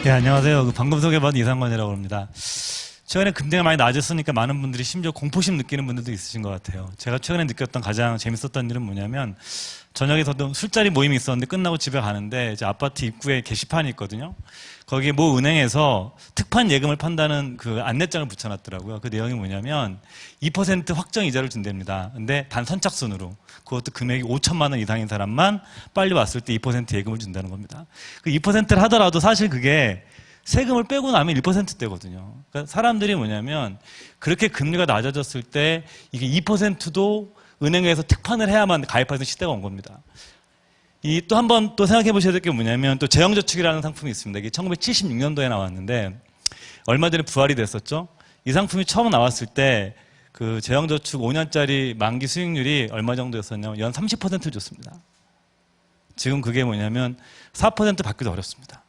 네, 안녕하세요. 방금 소개받은 이상권이라고 합니다. 최근에 금리가 많이 낮았으니까 많은 분들이 심지어 공포심 느끼는 분들도 있으신 것 같아요. 제가 최근에 느꼈던 가장 재밌었던 일은 뭐냐면, 저녁에서도 술자리 모임이 있었는데 끝나고 집에 가는데 이제 아파트 입구에 게시판이 있거든요. 거기에 모 은행에서 특판 예금을 판다는 그 안내장을 붙여놨더라고요. 그 내용이 뭐냐면 2% 확정 이자를 준답니다. 근데 단 선착순으로, 그것도 금액이 5천만 원 이상인 사람만 빨리 왔을 때 2% 예금을 준다는 겁니다. 그 2%를 하더라도 사실 그게 세금을 빼고 나면 1%대거든요. 그러니까 사람들이 뭐냐면 그렇게 금리가 낮아졌을 때 이게 2%도 은행에서 특판을 해야만 가입하는 시대가 온 겁니다. 이 또 한 번 또 생각해 보셔야 될 게 뭐냐면 또 제형저축이라는 상품이 있습니다. 이게 1976년도에 나왔는데 얼마 전에 부활이 됐었죠. 이 상품이 처음 나왔을 때 그 제형저축 5년짜리 만기 수익률이 얼마 정도였었냐면 연 30%를 줬습니다. 지금 그게 뭐냐면 4% 받기도 어렵습니다.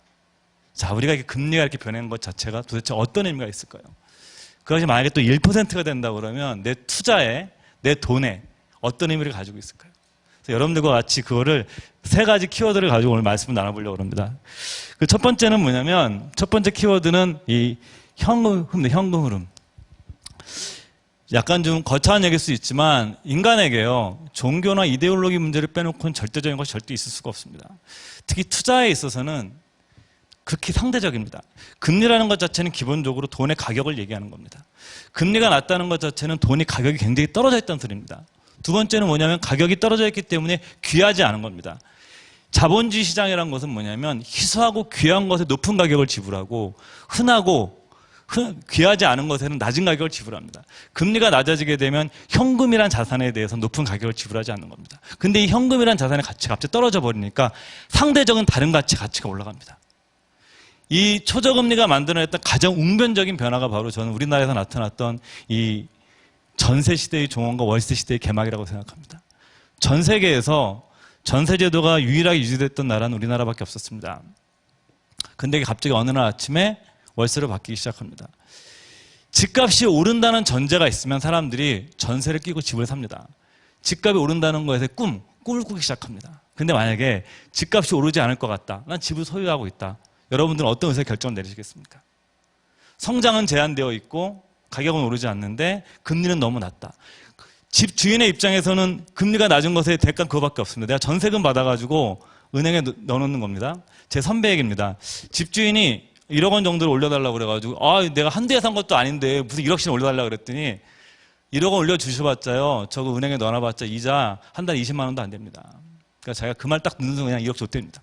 자, 우리가 이렇게 금리가 이렇게 변한 것 자체가 도대체 어떤 의미가 있을까요? 그것이 만약에 또 1%가 된다 그러면 내 투자에, 내 돈에 어떤 의미를 가지고 있을까요? 그래서 여러분들과 같이 그거를 세 가지 키워드를 가지고 오늘 말씀을 나눠보려고 합니다. 그 첫 번째는 뭐냐면, 첫 번째 키워드는 이 현금 흐름. 약간 좀 거창한 얘기일 수 있지만 인간에게요, 종교나 이데올로기 문제를 빼놓고는 절대적인 것이 절대 있을 수가 없습니다. 특히 투자에 있어서는 극히 상대적입니다. 금리라는 것 자체는 기본적으로 돈의 가격을 얘기하는 겁니다. 금리가 낮다는 것 자체는 돈의 가격이 굉장히 떨어져 있다는 소리입니다. 두 번째는 뭐냐면 가격이 떨어져 있기 때문에 귀하지 않은 겁니다. 자본주의 시장이라는 것은 뭐냐면 희소하고 귀한 것에 높은 가격을 지불하고 흔하고 귀하지 않은 것에는 낮은 가격을 지불합니다. 금리가 낮아지게 되면 현금이란 자산에 대해서 높은 가격을 지불하지 않는 겁니다. 근데 이 현금이란 자산의 가치가 갑자기 떨어져 버리니까 상대적인 다른 가치가 올라갑니다. 이 초저금리가 만들어냈던 가장 웅변적인 변화가 바로 저는 우리나라에서 나타났던 이 전세 시대의 종언과 월세 시대의 개막이라고 생각합니다. 전 세계에서 전세 제도가 유일하게 유지됐던 나라는 우리나라밖에 없었습니다. 근데 갑자기 어느 날 아침에 월세로 바뀌기 시작합니다. 집값이 오른다는 전제가 있으면 사람들이 전세를 끼고 집을 삽니다. 집값이 오른다는 것에 꿈을 꾸기 시작합니다. 근데 만약에 집값이 오르지 않을 것 같다, 난 집을 소유하고 있다, 여러분들은 어떤 의사 결정을 내리시겠습니까? 성장은 제한되어 있고 가격은 오르지 않는데 금리는 너무 낮다. 집 주인의 입장에서는 금리가 낮은 것의 대가는 그거밖에 없습니다. 내가 전세금 받아가지고 은행에 넣어놓는 겁니다. 제 선배 얘기입니다. 집주인이 1억 원 정도를 올려달라고 그래가지고 내가 한 대에 산 것도 아닌데 무슨 1억씩 올려달라고 그랬더니 1억 원 올려주셔봤자요, 저거 은행에 넣어놔봤자 이자 한 달에 20만 원도 안 됩니다. 그러니까 자기가 그 말 딱 듣는 순간 그냥 1억 줬답니다.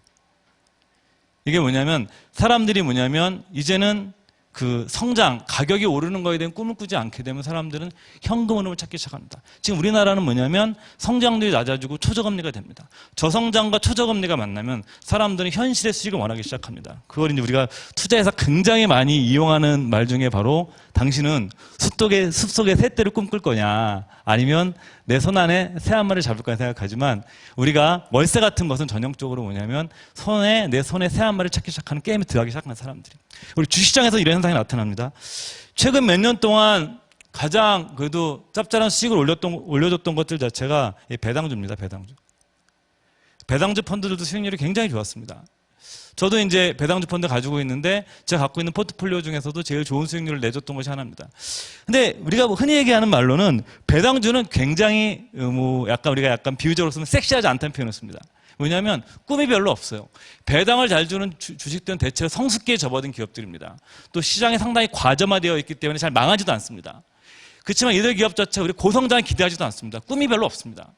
이게 뭐냐면 사람들이 뭐냐면 이제는 그 성장, 가격이 오르는 거에 대한 꿈을 꾸지 않게 되면 사람들은 현금 흐름을 찾기 시작합니다. 지금 우리나라는 뭐냐면 성장률이 낮아지고 초저금리가 됩니다. 저성장과 초저금리가 만나면 사람들은 현실의 수익을 원하기 시작합니다. 그걸 이제 우리가 투자에서 굉장히 많이 이용하는 말 중에 바로 당신은 숲속의 새떼를 꿈꿀 거냐, 아니면 내 손 안에 새 한 마리를 잡을 거냐 생각하지만, 우리가 월세 같은 것은 전형적으로 뭐냐면 내 손에 새 한 마리를 찾기 시작하는 게임에 들어가기 시작하는 사람들이. 우리 주식시장에서 이런 현상이 나타납니다. 최근 몇 년 동안 가장 그래도 짭짤한 수익을 올려줬던 것들 자체가 배당주입니다. 배당주 펀드들도 수익률이 굉장히 좋았습니다. 저도 이제 배당주 펀드 가지고 있는데 제가 갖고 있는 포트폴리오 중에서도 제일 좋은 수익률을 내줬던 것이 하나입니다. 근데 우리가 흔히 얘기하는 말로는 배당주는 굉장히 우리가 약간 비유적으로 쓰면 섹시하지 않다는 표현을 씁니다. 왜냐하면 꿈이 별로 없어요. 배당을 잘 주는 주식들은 대체로 성숙기에 접어든 기업들입니다. 또 시장이 상당히 과점화되어 있기 때문에 잘 망하지도 않습니다. 그렇지만 이들 기업 자체가 우리 고성장을 기대하지도 않습니다. 꿈이 별로 없습니다.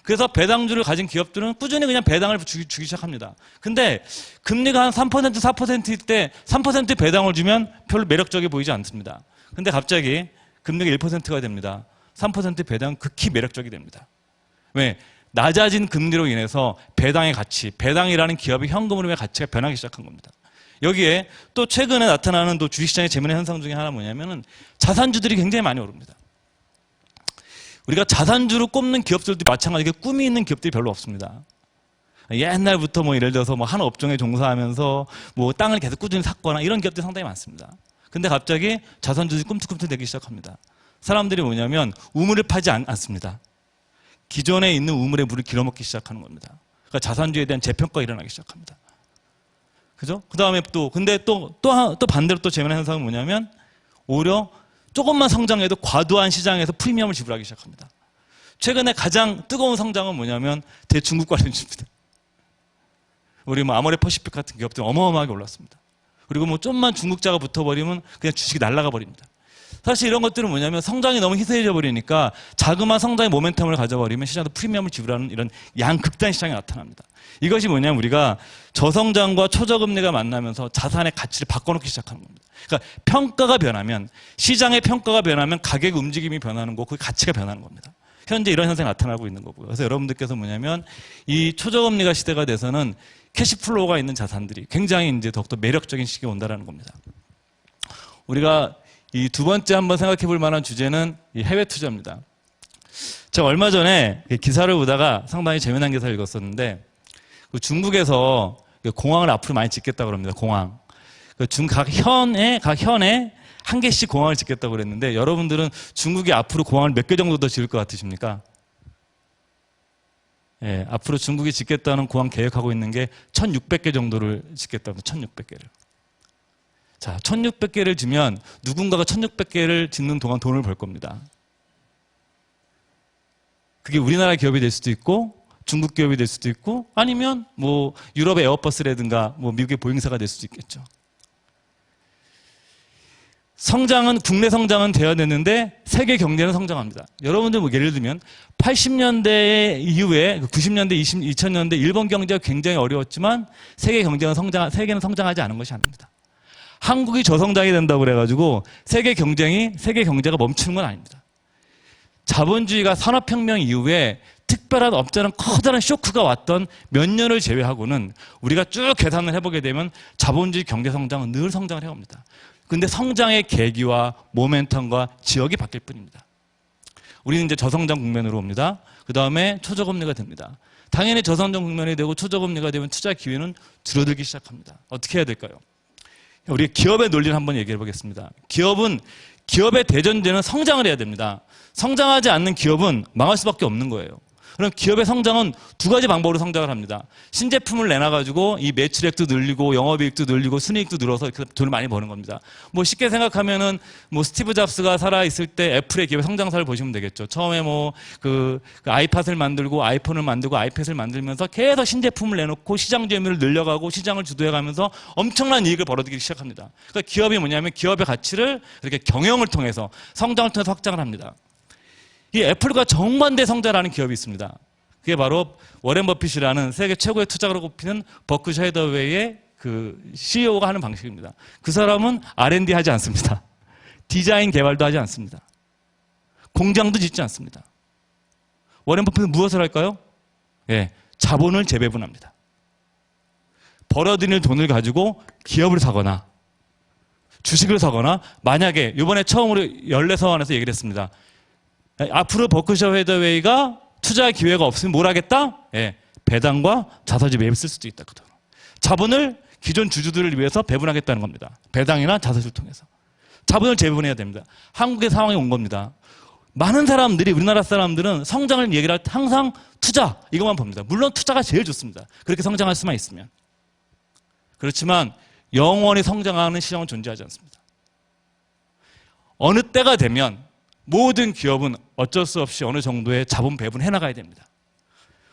그래서 배당주를 가진 기업들은 꾸준히 그냥 배당을 주기 시작합니다. 근데 금리가 한 3%, 4%일 때 3% 배당을 주면 별로 매력적이 보이지 않습니다. 근데 갑자기 금리가 1%가 됩니다. 3% 배당은 극히 매력적이 됩니다. 왜? 낮아진 금리로 인해서 배당의 가치, 배당이라는 기업의 현금 흐름의 가치가 변하기 시작한 겁니다. 여기에 또 최근에 나타나는 또 주식시장의 재미있는 현상 중에 하나 뭐냐면은 자산주들이 굉장히 많이 오릅니다. 우리가 자산주로 꼽는 기업들도 마찬가지로 꿈이 있는 기업들이 별로 없습니다. 옛날부터 예를 들어서 한 업종에 종사하면서 땅을 계속 꾸준히 샀거나 이런 기업들이 상당히 많습니다. 근데 갑자기 자산주들이 꿈틀꿈틀 되기 시작합니다. 사람들이 뭐냐면 우물을 파지 않습니다. 기존에 있는 우물의 물을 길어먹기 시작하는 겁니다. 그러니까 자산주에 대한 재평가가 일어나기 시작합니다. 그죠? 그 다음에 근데 또 반대로 또 재미난 현상은 뭐냐면, 오히려 조금만 성장해도 과도한 시장에서 프리미엄을 지불하기 시작합니다. 최근에 가장 뜨거운 성장은 뭐냐면, 대중국 관련주입니다. 우리 뭐 아모레 퍼시픽 같은 기업들 어마어마하게 올랐습니다. 그리고 뭐 좀만 중국자가 붙어버리면 그냥 주식이 날아가 버립니다. 사실 이런 것들은 뭐냐면 성장이 너무 희소해져 버리니까 자그마한 성장의 모멘텀을 가져버리면 시장도 프리미엄을 지불하는 이런 양극단 시장이 나타납니다. 이것이 뭐냐면 우리가 저성장과 초저금리가 만나면서 자산의 가치를 바꿔놓기 시작하는 겁니다. 그러니까 평가가 변하면, 시장의 평가가 변하면 가격 움직임이 변하는 거고 그 가치가 변하는 겁니다. 현재 이런 현상이 나타나고 있는 거고요. 그래서 여러분들께서 뭐냐면 이 초저금리가 시대가 돼서는 캐시플로우가 있는 자산들이 굉장히 이제 더욱더 매력적인 시기가 온다라는 겁니다. 우리가 이 두 번째 한번 생각해 볼 만한 주제는 이 해외 투자입니다. 제가 얼마 전에 기사를 보다가 상당히 재미난 기사를 읽었었는데, 그 중국에서 공항을 앞으로 많이 짓겠다고 합니다. 공항. 각 현에 한 개씩 공항을 짓겠다고 그랬는데, 여러분들은 중국이 앞으로 공항을 몇 개 정도 더 지을 것 같으십니까? 예, 앞으로 중국이 짓겠다는 공항 계획하고 있는 게 1600개 정도를 짓겠다고 합니다. 1600개를. 자, 1600개를 지면 누군가가 1600개를 짓는 동안 돈을 벌 겁니다. 그게 우리나라 기업이 될 수도 있고 중국 기업이 될 수도 있고 아니면 뭐 유럽의 에어버스라든가 뭐 미국의 보잉사가 될 수도 있겠죠. 성장은, 국내 성장은 돼야 되는데 세계 경제는 성장합니다. 여러분들 뭐 예를 들면 80년대 이후에 90년대, 2000년대 일본 경제가 굉장히 어려웠지만 세계는 성장하지 않은 것이 아닙니다. 한국이 저성장이 된다고 그래가지고 세계 경제가 멈추는 건 아닙니다. 자본주의가 산업혁명 이후에 특별한 없잖은 커다란 쇼크가 왔던 몇 년을 제외하고는 우리가 쭉 계산을 해보게 되면 자본주의 경제 성장은 늘 성장을 해옵니다. 근데 성장의 계기와 모멘텀과 지역이 바뀔 뿐입니다. 우리는 이제 저성장 국면으로 옵니다. 그 다음에 초저금리가 됩니다. 당연히 저성장 국면이 되고 초저금리가 되면 투자 기회는 줄어들기 시작합니다. 어떻게 해야 될까요? 우리 기업의 논리를 한번 얘기해 보겠습니다. 기업의 대전제는 성장을 해야 됩니다. 성장하지 않는 기업은 망할 수밖에 없는 거예요. 그럼 기업의 성장은 두 가지 방법으로 성장을 합니다. 신제품을 내놔가지고 이 매출액도 늘리고 영업이익도 늘리고 순이익도 늘어서 돈을 많이 버는 겁니다. 뭐 쉽게 생각하면은 뭐 스티브 잡스가 살아있을 때 애플의 기업의 성장사를 보시면 되겠죠. 처음에 뭐 그 아이팟을 만들고 아이폰을 만들고 아이패드를 만들면서 계속 신제품을 내놓고 시장 점유율을 늘려가고 시장을 주도해가면서 엄청난 이익을 벌어들이기 시작합니다. 그러니까 기업이 뭐냐면 기업의 가치를 이렇게 경영을 통해서 성장을 통해서 확장을 합니다. 이 애플과 정반대 성장하는 기업이 있습니다. 그게 바로 워렌 버핏이라는 세계 최고의 투자가로 꼽히는 버크셔 해더웨이의 그 CEO가 하는 방식입니다. 그 사람은 R&D 하지 않습니다. 디자인 개발도 하지 않습니다. 공장도 짓지 않습니다. 워렌 버핏은 무엇을 할까요? 예, 자본을 재배분합니다. 벌어들일 돈을 가지고 기업을 사거나 주식을 사거나, 만약에 이번에 처음으로 연례서원에서 얘기를 했습니다. 앞으로 버크셔 해더웨이가 투자 기회가 없으면 뭘 하겠다? 예, 배당과 자사주 매입을 쓸 수도 있다. 그 돈. 자본을 기존 주주들을 위해서 배분하겠다는 겁니다. 배당이나 자사주를 통해서. 자본을 재배분해야 됩니다. 한국의 상황이 온 겁니다. 많은 사람들이, 우리나라 사람들은 성장을 얘기를 할 때 항상 투자, 이것만 봅니다. 물론 투자가 제일 좋습니다. 그렇게 성장할 수만 있으면. 그렇지만 영원히 성장하는 시장은 존재하지 않습니다. 어느 때가 되면 모든 기업은 어쩔 수 없이 어느 정도의 자본 배분해 나가야 됩니다.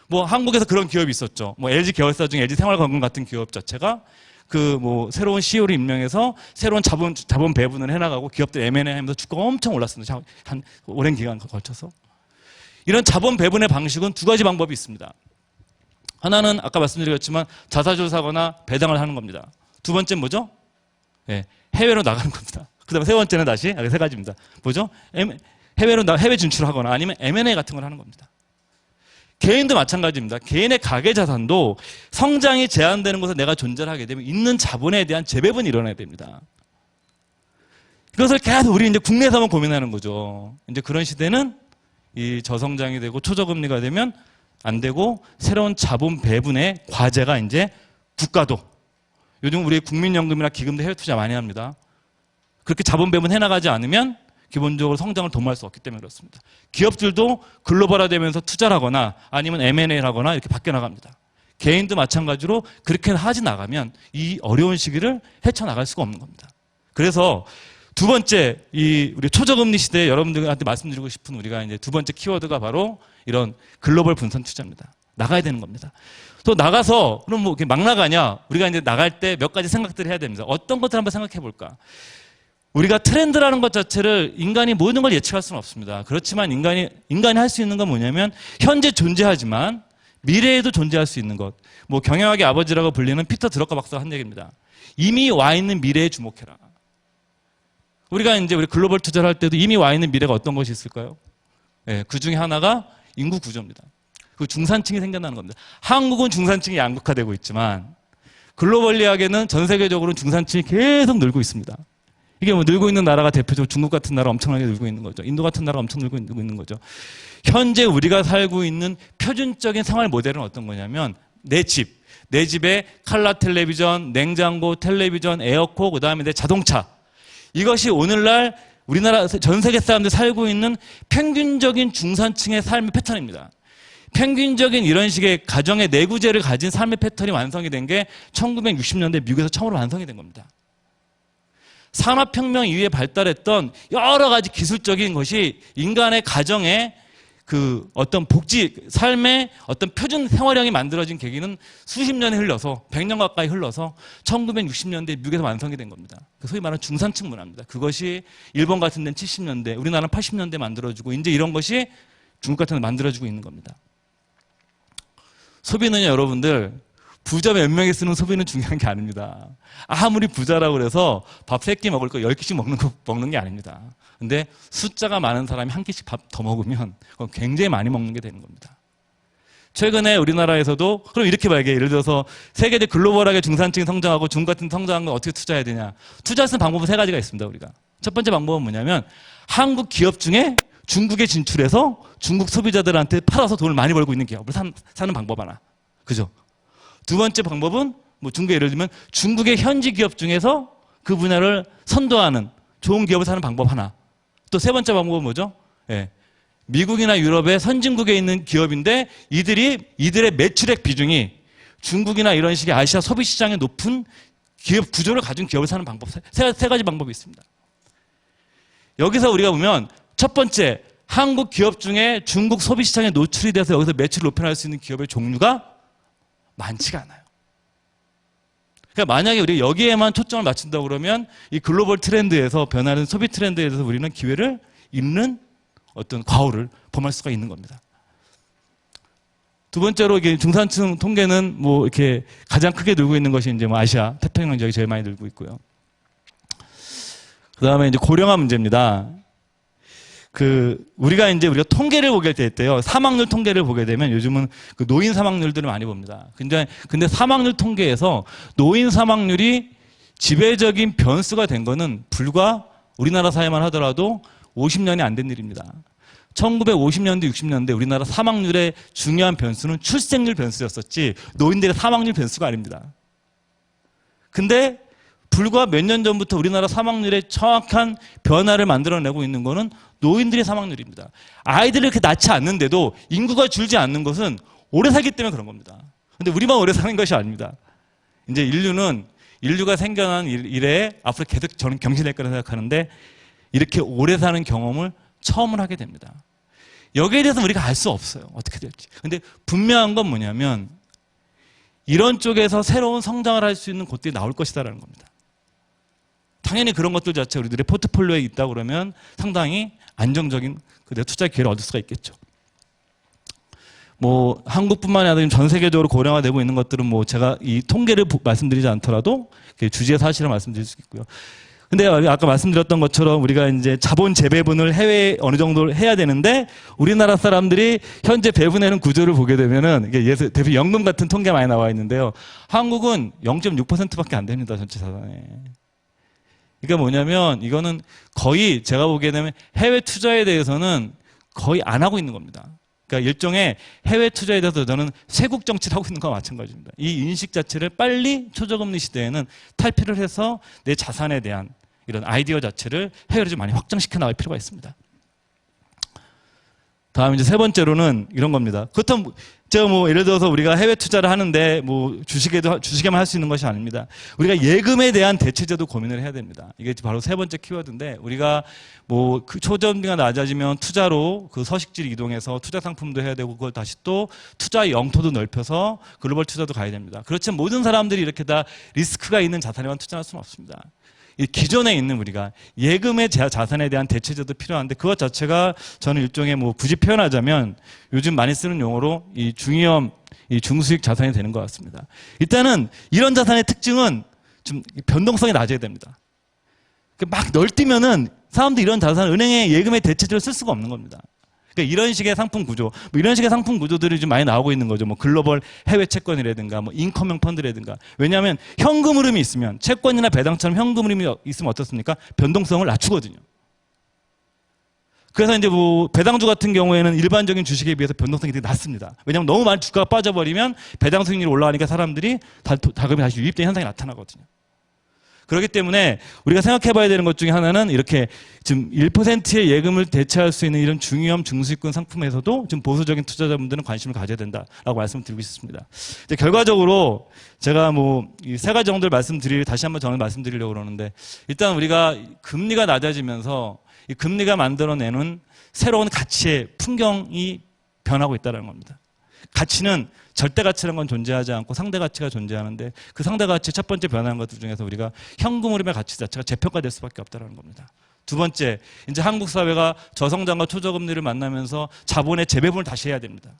뭐 한국에서 그런 기업이 있었죠. 뭐 LG 계열사 중에 LG 생활건강 같은 기업 자체가 그 뭐 새로운 CEO를 임명해서 새로운 자본 배분을 해 나가고 기업들 M&A 하면서 주가가 엄청 올랐습니다. 한 오랜 기간 걸쳐서. 이런 자본 배분의 방식은 두 가지 방법이 있습니다. 하나는 아까 말씀드렸지만 자사주를 사거나 배당을 하는 겁니다. 두 번째는 뭐죠? 네, 해외로 나가는 겁니다. 그 다음에 세 번째는 다시, 세 가지입니다. 뭐죠? 해외 진출하거나 아니면 M&A 같은 걸 하는 겁니다. 개인도 마찬가지입니다. 개인의 가계 자산도 성장이 제한되는 곳에 내가 존재를 하게 되면 있는 자본에 대한 재배분이 일어나야 됩니다. 이것을 계속 우리 이제 국내에서만 고민하는 거죠. 이제 그런 시대는 이 저성장이 되고 초저금리가 되면 안 되고 새로운 자본 배분의 과제가 이제 국가도, 요즘 우리 국민연금이나 기금도 해외 투자 많이 합니다. 그렇게 자본 배분 해나가지 않으면 기본적으로 성장을 도모할 수 없기 때문에 그렇습니다. 기업들도 글로벌화되면서 투자를 하거나 아니면 M&A를 하거나 이렇게 바뀌어 나갑니다. 개인도 마찬가지로 그렇게 하지 나가면 이 어려운 시기를 헤쳐나갈 수가 없는 겁니다. 그래서 두 번째, 우리 초저금리 시대에 여러분들한테 말씀드리고 싶은 우리가 이제 두 번째 키워드가 바로 이런 글로벌 분산 투자입니다. 나가야 되는 겁니다. 또 나가서, 그럼 뭐 막 나가냐? 우리가 이제 나갈 때 몇 가지 생각들을 해야 됩니다. 어떤 것들 한번 생각해 볼까? 우리가 트렌드라는 것 자체를 인간이 모든 걸 예측할 수는 없습니다. 그렇지만 인간이 할 수 있는 건 뭐냐면 현재 존재하지만 미래에도 존재할 수 있는 것. 뭐 경영학의 아버지라고 불리는 피터 드러커 박사가 한 얘기입니다. 이미 와 있는 미래에 주목해라. 우리가 이제 우리 글로벌 투자를 할 때도 이미 와 있는 미래가 어떤 것이 있을까요? 네, 그 중에 하나가 인구 구조입니다. 그 중산층이 생겨나는 겁니다. 한국은 중산층이 양극화되고 있지만 글로벌리하게는 전 세계적으로 중산층이 계속 늘고 있습니다. 이게 뭐 늘고 있는 나라가 대표적으로 중국 같은 나라 엄청나게 늘고 있는 거죠. 인도 같은 나라가 엄청 늘고 있는 거죠. 현재 우리가 살고 있는 표준적인 생활 모델은 어떤 거냐면 내 집에 컬러 텔레비전, 냉장고, 텔레비전, 에어컨, 그다음에 내 자동차. 이것이 오늘날 우리나라 전 세계 사람들이 살고 있는 평균적인 중산층의 삶의 패턴입니다. 평균적인 이런 식의 가정의 내구재를 가진 삶의 패턴이 완성이 된 게 1960년대 미국에서 처음으로 완성이 된 겁니다. 산업혁명 이후에 발달했던 여러 가지 기술적인 것이 인간의 가정의 그 어떤 삶의 어떤 표준 생활형이 만들어진 계기는 수십 년이 흘러서 100년 가까이 흘러서 1960년대 미국에서 완성이 된 겁니다. 소위 말하는 중산층 문화입니다. 그것이 일본 같은 데는 70년대, 우리나라는 80년대 만들어주고 이제 이런 것이 중국 같은 데 만들어주고 있는 겁니다. 소비는요, 여러분들 부자 몇 명이 쓰는 소비는 중요한 게 아닙니다. 아무리 부자라고 그래서 밥 3끼 먹을 거 10끼씩 먹는 게 아닙니다. 근데 숫자가 많은 사람이 한 끼씩 밥 더 먹으면 그건 굉장히 많이 먹는 게 되는 겁니다. 최근에 우리나라에서도 그럼 이렇게 봐요. 예를 들어서 세계대 글로벌하게 중산층이 성장하고 중국 같은 성장한 건 어떻게 투자해야 되냐. 투자 쓰는 방법은 3가지가 있습니다. 우리가. 첫 번째 방법은 뭐냐면 한국 기업 중에 중국에 진출해서 중국 소비자들한테 팔아서 돈을 많이 벌고 있는 기업을 사는 방법 하나. 그죠? 두 번째 방법은 뭐 중국에 예를 들면 중국의 현지 기업 중에서 그 분야를 선도하는 좋은 기업을 사는 방법 하나. 또 세 번째 방법은 뭐죠? 예. 미국이나 유럽의 선진국에 있는 기업인데 이들의 매출액 비중이 중국이나 이런 식의 아시아 소비 시장에 높은 기업 구조를 가진 기업을 사는 방법 세 가지 방법이 있습니다. 여기서 우리가 보면 첫 번째 한국 기업 중에 중국 소비 시장에 노출이 돼서 여기서 매출을 높여낼 수 있는 기업의 종류가 많지가 않아요. 그러니까 만약에 우리 여기에만 초점을 맞춘다고 그러면 이 글로벌 트렌드에서 변하는 소비 트렌드에 대해서 우리는 기회를 잃는 어떤 과오를 범할 수가 있는 겁니다. 두 번째로 이게 중산층 통계는 뭐 이렇게 가장 크게 늘고 있는 것이 이제 뭐 아시아 태평양 지역이 제일 많이 늘고 있고요. 그 다음에 이제 고령화 문제입니다. 우리가 통계를 보게 될 때요, 사망률 통계를 보게 되면 요즘은 그 노인 사망률들을 많이 봅니다. 근데 사망률 통계에서 노인 사망률이 지배적인 변수가 된 거는 불과 우리나라 사회만 하더라도 50년이 안 된 일입니다. 1950년대, 60년대 우리나라 사망률의 중요한 변수는 출생률 변수였었지 노인들의 사망률 변수가 아닙니다. 근데 불과 몇 년 전부터 우리나라 사망률의 정확한 변화를 만들어내고 있는 거는 노인들의 사망률입니다. 아이들을 이렇게 낳지 않는데도 인구가 줄지 않는 것은 오래 살기 때문에 그런 겁니다. 근데 우리만 오래 사는 것이 아닙니다. 이제 인류가 생겨난 이래 앞으로 계속 저는 경신할 거라 생각하는데 이렇게 오래 사는 경험을 처음을 하게 됩니다. 여기에 대해서 우리가 알 수 없어요. 어떻게 될지. 근데 분명한 건 뭐냐면 이런 쪽에서 새로운 성장을 할 수 있는 곳들이 나올 것이다라는 겁니다. 당연히 그런 것들 자체 우리들의 포트폴리오에 있다 그러면 상당히 안정적인 투자 기회를 얻을 수가 있겠죠. 뭐 한국뿐만이 아니라 전 세계적으로 고령화되고 있는 것들은 뭐 제가 이 통계를 말씀드리지 않더라도 주지의 사실을 말씀드릴 수 있고요. 근데 아까 말씀드렸던 것처럼 우리가 이제 자본 재배분을 해외에 어느 정도 해야 되는데 우리나라 사람들이 현재 배분하는 구조를 보게 되면은 이게 대표 연금 같은 통계 많이 나와 있는데요. 한국은 0.6%밖에 안 됩니다. 전체 자산에. 그러니까 뭐냐면 이거는 거의 제가 보기에는 해외 투자에 대해서는 거의 안 하고 있는 겁니다. 그러니까 일종의 해외 투자에 대해서 저는 세국 정치를 하고 있는 것과 마찬가지입니다. 이 인식 자체를 빨리 초저금리 시대에는 탈피를 해서 내 자산에 대한 이런 아이디어 자체를 해외로 좀 많이 확장시켜 나갈 필요가 있습니다. 다음 이제 세 번째로는 이런 겁니다. 그렇다면 제가 뭐 예를 들어서 우리가 해외 투자를 하는데 뭐 주식에만 할 수 있는 것이 아닙니다. 우리가 예금에 대한 대체제도 고민을 해야 됩니다. 이게 바로 세 번째 키워드인데, 우리가 뭐 그 초점비가 낮아지면 투자로 그 서식지를 이동해서 투자 상품도 해야 되고, 그걸 다시 또 투자 영토도 넓혀서 글로벌 투자도 가야 됩니다. 그렇지만 모든 사람들이 이렇게 다 리스크가 있는 자산에만 투자할 수는 없습니다. 이 기존에 있는 우리가 예금의 자산에 대한 대체제도 필요한데, 그것 자체가 저는 일종의 뭐 굳이 표현하자면 요즘 많이 쓰는 용어로 이 중위험, 이 중수익 자산이 되는 것 같습니다. 일단은 이런 자산의 특징은 좀 변동성이 낮아야 됩니다. 막 널뛰면은 사람들이 이런 자산을 은행의 예금의 대체제로 쓸 수가 없는 겁니다. 그러니까 이런 식의 상품 구조, 뭐 이런 식의 상품 구조들이 좀 많이 나오고 있는 거죠. 뭐 글로벌 해외 채권이라든가, 뭐 인컴형 펀드라든가. 왜냐하면 현금 흐름이 있으면, 채권이나 배당처럼 현금 흐름이 있으면 어떻습니까? 변동성을 낮추거든요. 그래서 이제 뭐 배당주 같은 경우에는 일반적인 주식에 비해서 변동성이 되게 낮습니다. 왜냐하면 너무 많이 주가가 빠져버리면 배당 수익률이 올라가니까 사람들이 자금이 다시 유입되는 현상이 나타나거든요. 그렇기 때문에 우리가 생각해 봐야 되는 것 중에 하나는, 이렇게 지금 1%의 예금을 대체할 수 있는 이런 중위험 중수익권 상품에서도 좀 보수적인 투자자분들은 관심을 가져야 된다라고 말씀을 드리고 싶습니다. 이제 결과적으로 제가 뭐 이 세 가지 정도를 다시 한번 저는 말씀드리려고 그러는데, 일단 우리가 금리가 낮아지면서 이 금리가 만들어내는 새로운 가치의 풍경이 변하고 있다는 겁니다. 가치는 절대 가치라는 건 존재하지 않고 상대 가치가 존재하는데, 그 상대 가치 첫 번째 변하는 것들 중에서 우리가 현금 흐름의 가치 자체가 재평가될 수밖에 없다는 겁니다. 두 번째, 이제 한국 사회가 저성장과 초저금리를 만나면서 자본의 재배분을 다시 해야 됩니다.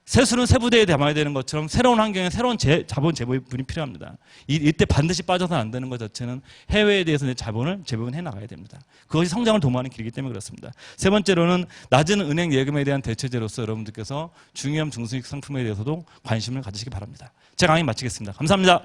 세수는 세부대에 담아야 되는 것처럼 새로운 환경에 새로운 자본 재배분이 필요합니다. 이때 반드시 빠져서는 안 되는 것 자체는 해외에 대해서 자본을 재배분해 나가야 됩니다. 그것이 성장을 도모하는 길이기 때문에 그렇습니다. 세 번째로는 낮은 은행 예금에 대한 대체제로서 여러분들께서 중위험 중수익 상품에 대해서도 관심을 가지시기 바랍니다. 제 강의 마치겠습니다. 감사합니다.